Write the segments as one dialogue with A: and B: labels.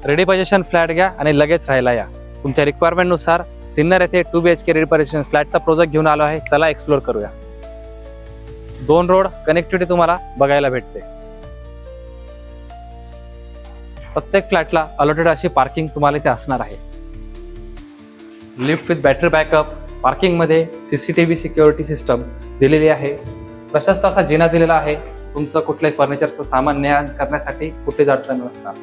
A: Ready position flat घ्या आणि लगेच राहायला या। तुमच्या रिक्वायरमेंट नुसार सिन्नर येथे 2 BHK रेडी पोझिशन फ्लॅटचा प्रोजेक्ट घेऊन आलो आहे। चला एक्सप्लोर करूया। 2 रोड कनेक्टिव्हिटी तुम्हाला बघायला भेटते। प्रत्येक फ्लॅटला अलॉटेड अशी पार्किंग तुम्हाला इथे असणार आहे। Lift with battery backup, parking मध्ये CCTV सिक्युरिटी सिस्टम दिलेली आहे। प्रशस्त असा जिना दिलेला आहे। तुमचं कुठल्याही फर्निचरचं सामान न्या करण्यासाठी कुठेच अडचण नसणार।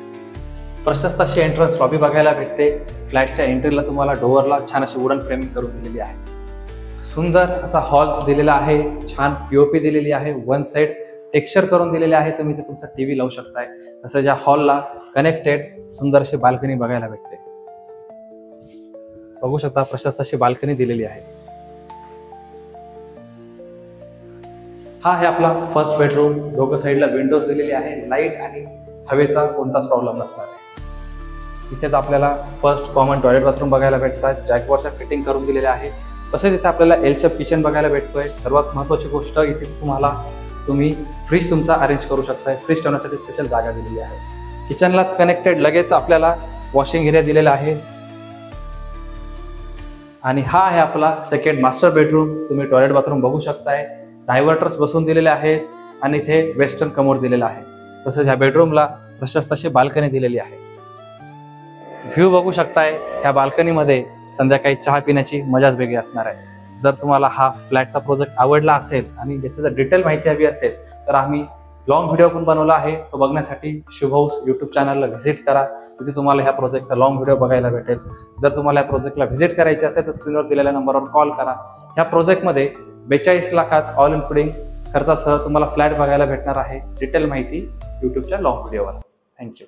A: प्रशस्त अशी एंट्रन्स लॉबी बघायला भेटते। फ्लॅटच्या एंट्रीला तुम्हाला डोअरला छान अशी वुडन फ्रेमिंग करून दिलेली आहे। सुंदर असा हॉल दिलेला आहे। छान POP दिलेली आहे। वन साइड टेक्स्चर करून दिलेले आहे। तुम्ही इथे तुमचा TV लावू शकताय। तसंच या हॉलला कनेक्टेड सुंदर अशी बाल्कनी बघायला भेटते। बघू शकता प्रशस्त अशी बाल्कनी दिलेली आहे। हा आहे आपला फर्स्ट बेडरूम। दोघं साईडला विंडोज दिलेली आहे। लाईट आणि हवेचा कोणताच प्रॉब्लेम नसणार आहे। इथेच आपल्याला फर्स्ट कॉमन टॉयलेट बाथरूम बघायला भेटतात। जॅकवॉरच्या फिटिंग करून दिलेल्या आहे। तसेच इथे आपल्याला एल शेप किचन बघायला भेटतोय। सर्वात महत्त्वाची गोष्ट इथे तुम्ही फ्रीज तुमचा अरेंज करू शकताय। फ्रीज ठेवण्यासाठी स्पेशल जागा दिलेली आहे। किचनलाच कनेक्टेड लगेच आपल्याला वॉशिंग एरिया दिलेला आहे। आणि हा आहे आपला सेकंड मास्टर बेडरूम। तुम्ही टॉयलेट बाथरूम बघू शकताय। डायव्हर्टर्स बसवून दिलेले आहेत आणि इथे वेस्टर्न कमोड दिलेला आहे। तसंच ह्या बेडरूमला प्रशस्त अशी बाल्कनी दिलेली आहे। व्ह्यू बघू शकताय। ह्या बाल्कनीमध्ये संध्याकाळी चहा पिण्याची मजाच वेगळी असणार आहे। जर तुम्हाला हा फ्लॅटचा प्रोजेक्ट आवडला असेल आणि याची जर डिटेल माहिती हवी असेल तर आम्ही लॉंग व्हिडिओ पण बनवला आहे। तो बघण्यासाठी शुभहाऊस YouTube चॅनलला व्हिजिट करा। तिथे तुम्हाला ह्या प्रोजेक्टचा लॉंग व्हिडिओ बघायला भेटेल। जर तुम्हाला या प्रोजेक्टला व्हिजिट करायचे असेल तर स्क्रीनवर दिलेल्या नंबरवर कॉल करा। ह्या प्रोजेक्टमध्ये 42 लाखात ऑल इन्क्लुडिंग खर्चासह तुम्हाला फ्लॅट बघायला भेटणार आहे। डिटेल माहिती YouTubeच्या लॉंग व्हिडिओवर। थँक्यू।